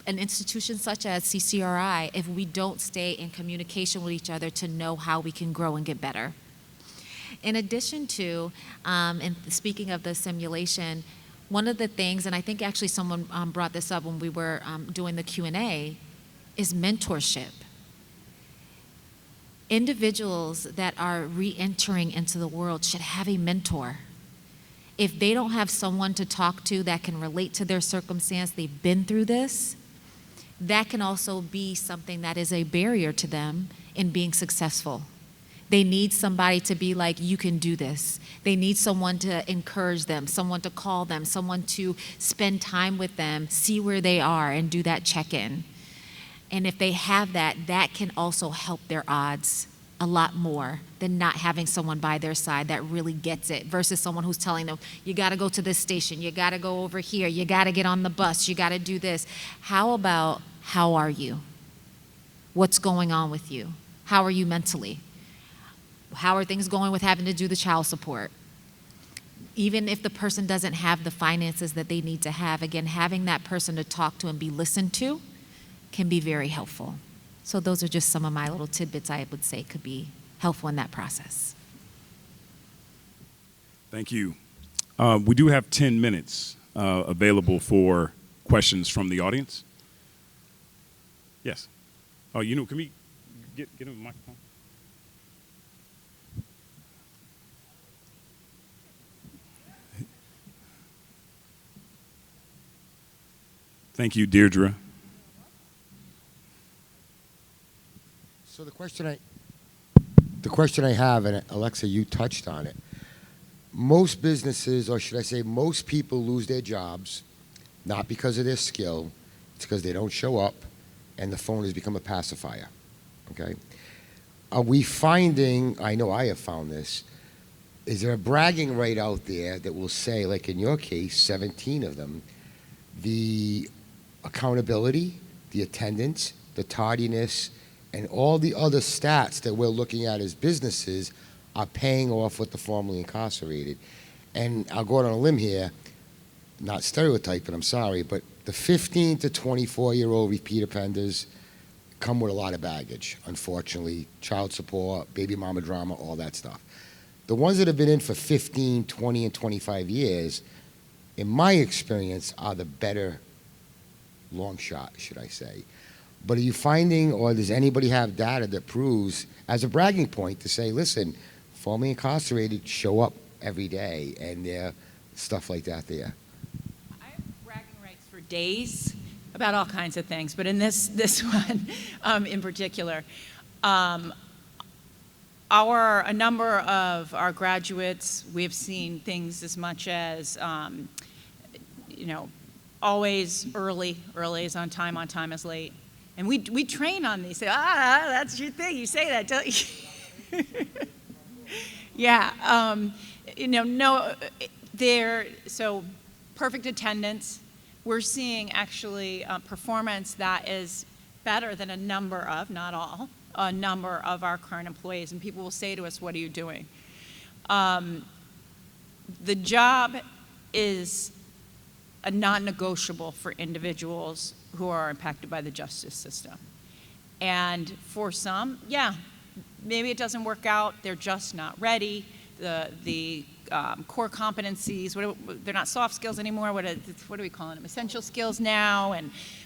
an institution such as CCRI if we don't stay in communication with each other to know how we can grow and get better. In addition to, and speaking of the simulation, one of the things, and I think actually someone brought this up when we were doing the Q&A, is mentorship. Individuals that are re-entering into the world should have a mentor. If they don't have someone to talk to that can relate to their circumstance, they've been through this, that can also be something that is a barrier to them in being successful. They need somebody to be like, you can do this. They need someone to encourage them, someone to call them, someone to spend time with them, see where they are, and do that check-in. And if they have that, that can also help their odds a lot more than not having someone by their side that really gets it versus someone who's telling them, you got to go to this station, you got to go over here, you got to get on the bus, you got to do this. How about, how are you? What's going on with you? How are you mentally? How are things going with having to do the child support? Even if the person doesn't have the finances that they need to have, again, having that person to talk to and be listened to can be very helpful. So those are just some of my little tidbits I would say could be helpful in that process. Thank you. We do have 10 minutes available for questions from the audience. Yes. Oh, you know, can we get him a microphone? Thank you, Deirdre. So the question I have, and Alexa, you touched on it. Most businesses, or should I say most people, lose their jobs, not because of their skill, it's because they don't show up, and the phone has become a pacifier, okay? Are we finding, I know I have found this, is there a bragging right out there that will say, like in your case, 17 of them, the accountability, the attendance, the tardiness, and all the other stats that we're looking at as businesses are paying off with the formerly incarcerated? And I'll go out on a limb here, not stereotyping, I'm sorry, but the 15 to 24-year-old repeat offenders come with a lot of baggage, unfortunately, child support, baby mama drama, all that stuff. The ones that have been in for 15, 20, and 25 years, in my experience, are the better long shot, should I say. But are you finding, or does anybody have data that proves, as a bragging point, to say, listen, formerly incarcerated show up every day, and stuff like that there? I have bragging rights for days about all kinds of things, but in this one in particular, a number of our graduates, we've seen things as much as, always early is on time is late. And we train on these. Say, that's your thing. You say that, don't you? Yeah. So perfect attendance. We're seeing actually performance that is better than a number of, not all, a number of our current employees. And people will say to us, what are you doing? The job is a non-negotiable for individuals who are impacted by the justice system. And for some, yeah, maybe it doesn't work out. They're just not ready. The core competencies, they're not soft skills anymore. What are we calling them? Essential skills now.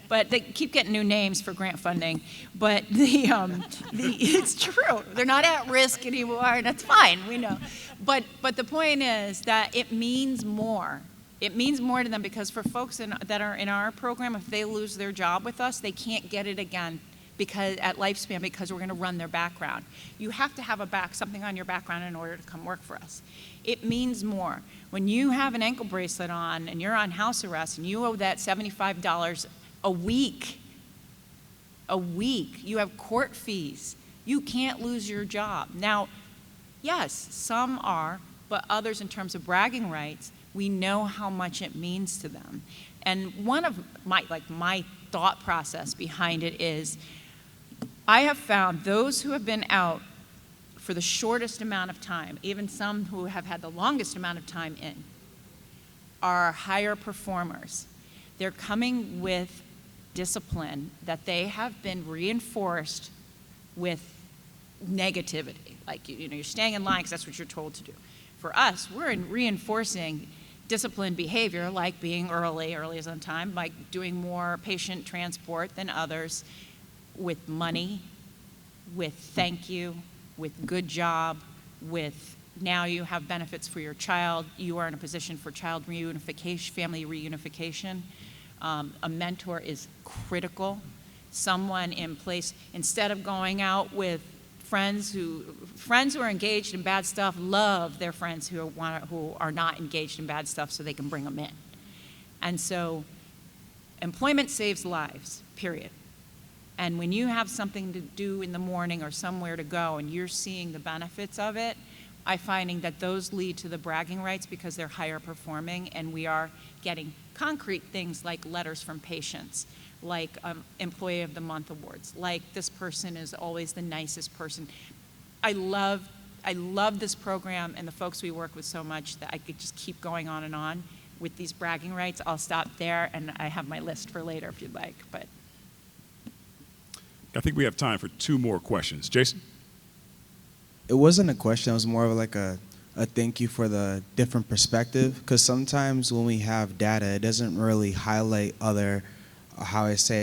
But they keep getting new names for grant funding. But it's true. They're not at risk anymore, and that's fine. We know. But the point is that it means more. It means more to them, because for folks that are in our program, if they lose their job with us, they can't get it again at lifespan, because we're going to run their background. You have to have something on your background in order to come work for us. It means more. When you have an ankle bracelet on and you're on house arrest and you owe that $75 a week, you have court fees. You can't lose your job. Now, yes, some are, but others, in terms of bragging rights, we know how much it means to them. And one of my thought process behind it is, I have found those who have been out for the shortest amount of time, even some who have had the longest amount of time in, are higher performers. They're coming with discipline that they have been reinforced with negativity. Like, you're staying in line because that's what you're told to do. For us, we're reinforcing disciplined behavior, like being early is on time, like doing more patient transport than others, with money, with thank you, with good job, with now you have benefits for your child, you are in a position for child reunification, family reunification. A mentor is critical. Someone in place, instead of going out with friends who are engaged in bad stuff, love their friends who are not engaged in bad stuff, so they can bring them in. And so employment saves lives, period. And when you have something to do in the morning or somewhere to go and you're seeing the benefits of it, I'm finding that those lead to the bragging rights, because they're higher performing, and we are getting concrete things like letters from patients, like Employee of the Month awards, like this person is always the nicest person. I love this program and the folks we work with so much that I could just keep going on with these bragging rights. I'll stop there, and I have my list for later if you'd like. But I think we have time for 2 more questions. Jason? It wasn't a question. It was more of like a thank you for the different perspective, because sometimes when we have data, it doesn't really highlight other,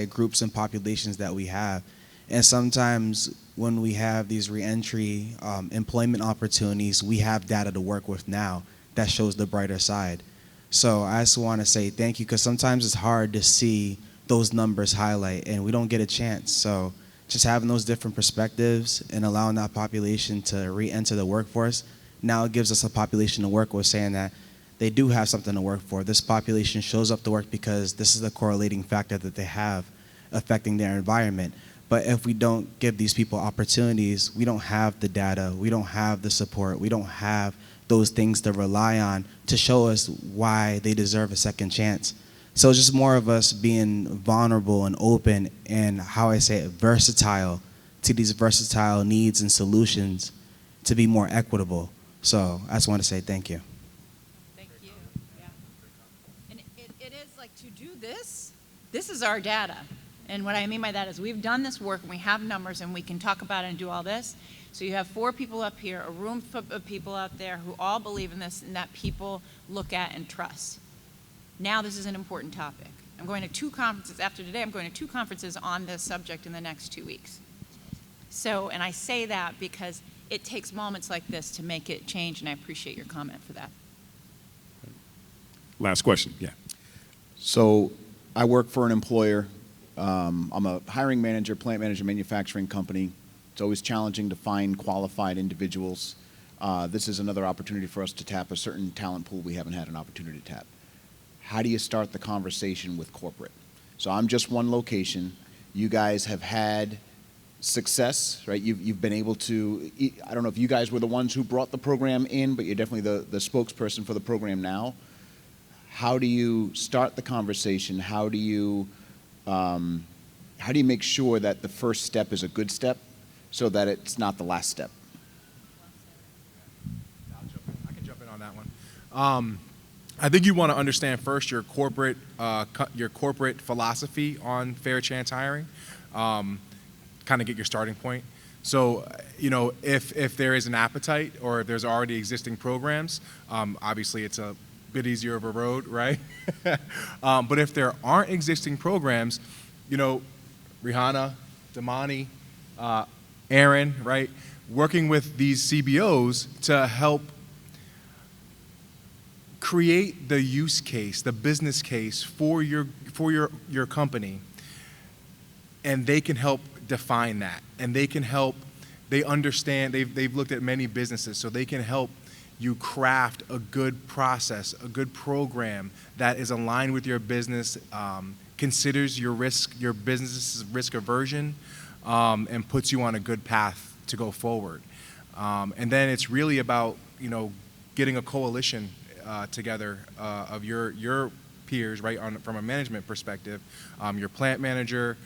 groups and populations that we have. And sometimes when we have these reentry employment opportunities, we have data to work with now that shows the brighter side. So I just want to say thank you, because sometimes it's hard to see those numbers highlight, and we don't get a chance. So just having those different perspectives and allowing that population to re-enter the workforce, now it gives us a population to work with, saying that they do have something to work for. This population shows up to work because this is the correlating factor that they have affecting their environment. But if we don't give these people opportunities, we don't have the data, we don't have the support, we don't have those things to rely on to show us why they deserve a second chance. So it's just more of us being vulnerable and open and, versatile to these versatile needs and solutions to be more equitable. So I just want to say thank you. thank you. Yeah. And it is like, to do this is our data. And what I mean by that is we've done this work and we have numbers and we can talk about it and do all this. So you have 4 people up here, a room full of people out there who all believe in this and that people look at and trust. Now this is an important topic. I'm going to 2 conferences after today. I'm going to 2 conferences on this subject in the next 2 weeks. So, and I say that because it takes moments like this to make it change, and I appreciate your comment for that. Last question. Yeah. So I work for an employer. I'm a hiring manager, plant manager, manufacturing company. It's always challenging to find qualified individuals. This is another opportunity for us to tap a certain talent pool we haven't had an opportunity to tap. How do you start the conversation with corporate? So I'm just one location. You guys have had success, right? You've been able to, I don't know if you guys were the ones who brought the program in, but you're definitely the spokesperson for the program now. How do you start the conversation? How do you make sure that the first step is a good step so that it's not the last step? I can jump in on that one. I think you want to understand first your corporate philosophy on fair chance hiring. Kind of get your starting point. So, you know, if there is an appetite or if there's already existing programs, obviously it's a bit easier of a road, right? But if there aren't existing programs, you know, Rihanna, Damani, Aaron, right, working with these CBOs to help create the use case, the business case for your company, and they can help define that, and they can help. They understand. They've looked at many businesses, so they can help you craft a good process, a good program that is aligned with your business, considers your risk, your business's risk aversion, and puts you on a good path to go forward. And then it's really about, you know, getting a coalition together of your peers, right, from a management perspective, your plant manager,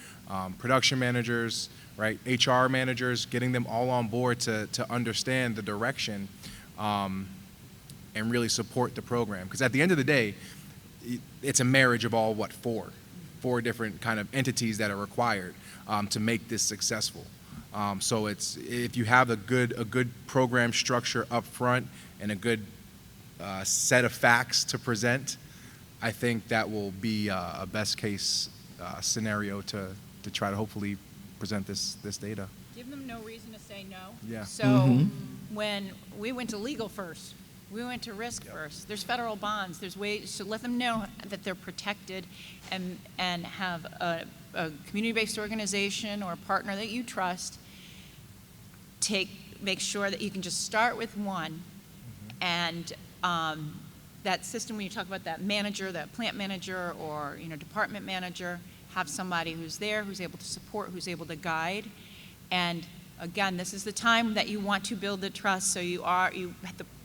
production managers, right, HR managers, getting them all on board to understand the direction and really support the program. Because at the end of the day, it's a marriage of all, what, four different kind of entities that are required to make this successful. So it's, if you have a good program structure up front and a good set of facts to present, I think that will be a best case scenario to try to hopefully present this data. Give them no reason to say no. Yeah. So when we went to legal first, we went to risk first. There's federal bonds. There's ways to let them know that they're protected and have a community-based organization or a partner that you trust. Make sure that you can just start with one, and that system, when you talk about that manager, that plant manager or, you know, department manager, have somebody who's there, who's able to support, who's able to guide. And again, this is the time that you want to build the trust. So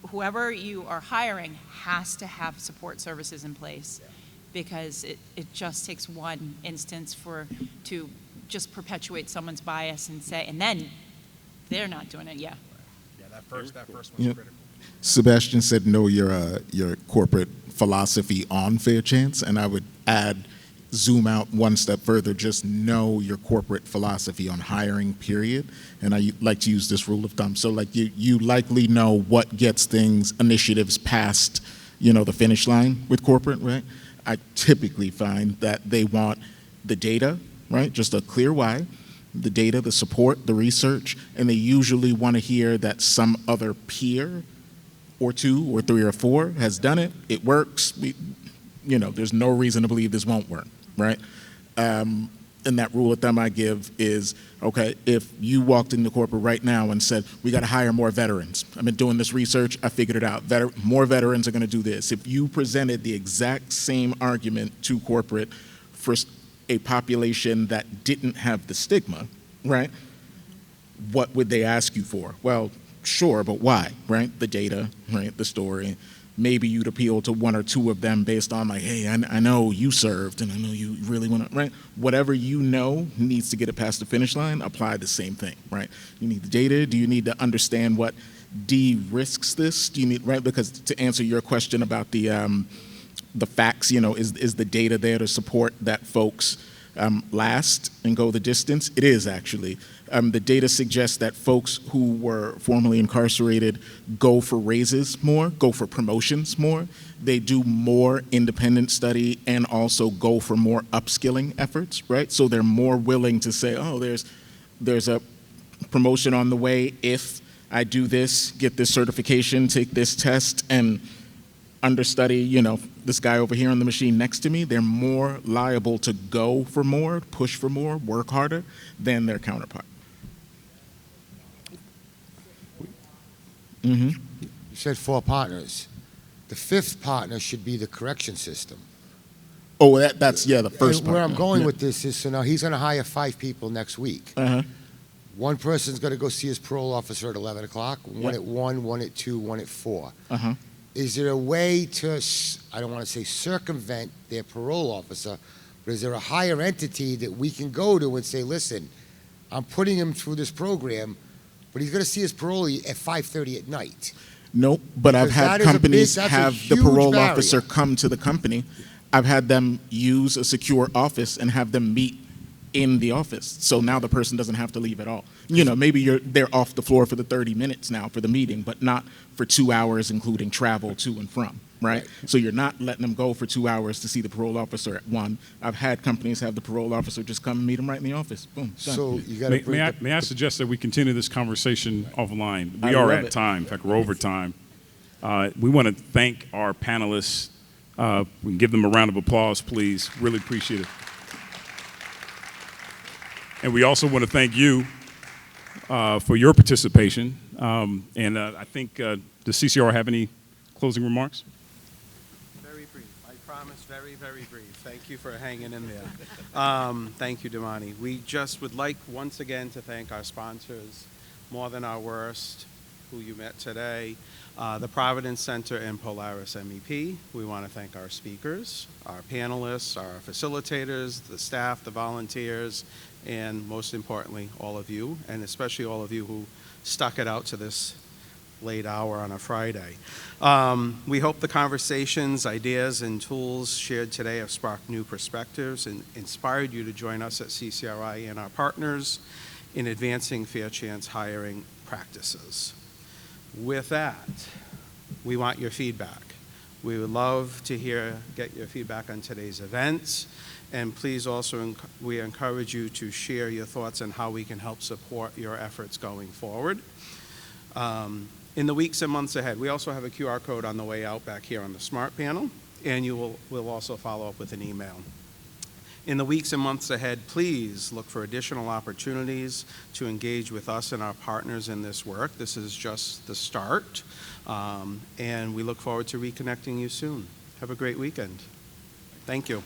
whoever you are hiring has to have support services in place, because it just takes one instance to just perpetuate someone's bias and then they're not doing it. Yeah. Yeah, that first one's critical. Sebastian said know your corporate philosophy on fair chance, and I would zoom out one step further, just know your corporate philosophy on hiring, period. And I like to use this rule of thumb. So like you likely know what gets initiatives past, you know, the finish line with corporate, right? I typically find that they want the data, right? Just a clear why, the data, the support, the research, and they usually want to hear that some other peer or 2 or 3 or 4 has done it. It works. There's no reason to believe this won't work, right? And that rule of thumb I give is, okay, if you walked into corporate right now and said, we got to hire more veterans. I've been doing this research. I figured it out. More veterans are going to do this. If you presented the exact same argument to corporate for a population that didn't have the stigma, right, what would they ask you for? Well, sure, but why, right? The data, right? The story. Maybe you'd appeal to 1 or 2 of them based on like, hey, I know you served and I know you really want to, right? Whatever you know needs to get it past the finish line, apply the same thing, right? You need the data. Do you need to understand what de-risks this? Do you need, right? Because to answer your question about the facts, is the data there to support that folks last and go the distance. It is actually. The data suggests that folks who were formerly incarcerated go for raises more, go for promotions more. They do more independent study and also go for more upskilling efforts, right? So they're more willing to say, oh, there's a promotion on the way if I do this, get this certification, take this test, and understudy, this guy over here on the machine next to me. They're more liable to go for more, push for more, work harder than their counterpart. You said 4 partners. The 5th partner should be the correction system. Oh, that's the first And part. where I'm going with this is, so now he's going to hire 5 people next week. One person's going to go see his parole officer at 11 o'clock, one at 1, one at 2, one at 4. Is there a way to, I don't want to say circumvent their parole officer, but is there a higher entity that we can go to and say, listen, I'm putting him through this program, but he's going to see his parolee at 5:30 at night? Nope, but I've Because had that is a companies big- that's a have the huge parole barrier. officer come to the company. I've had them use a secure office and have them meet in the office. So now the person doesn't have to leave at all. Maybe they're off the floor for the 30 minutes now for the meeting, but not for 2 hours, including travel to and from, right? So you're not letting them go for 2 hours to see the parole officer at 1. I've had companies have the parole officer just come and meet them right in the office. Boom, done. So you got to bring May I suggest that we continue this conversation offline? We I are love at it. time. In fact, we're over time. We want to thank our panelists. We can give them a round of applause, please. Really appreciate it. And we also want to thank you for your participation. And I think, does CCR have any closing remarks? Very brief. I promise very, very brief. Thank you for hanging in there. Thank you, Damani. We just would like once again to thank our sponsors, More Than Our Worst, who you met today, the Providence Center and Polaris MEP. We want to thank our speakers, our panelists, our facilitators, the staff, the volunteers, and most importantly, all of you, and especially all of you who stuck it out to this late hour on a Friday. We hope the conversations, ideas, and tools shared today have sparked new perspectives and inspired you to join us at CCRI and our partners in advancing fair chance hiring practices. With that, we want your feedback. We would love to get your feedback on today's events, and please also, we encourage you to share your thoughts on how we can help support your efforts going forward. In the weeks and months ahead, we also have a QR code on the way out back here on the Smart panel, and we'll also follow up with an email. In the weeks and months ahead, please look for additional opportunities to engage with us and our partners in this work. This is just the start, and we look forward to reconnecting you soon. Have a great weekend. Thank you.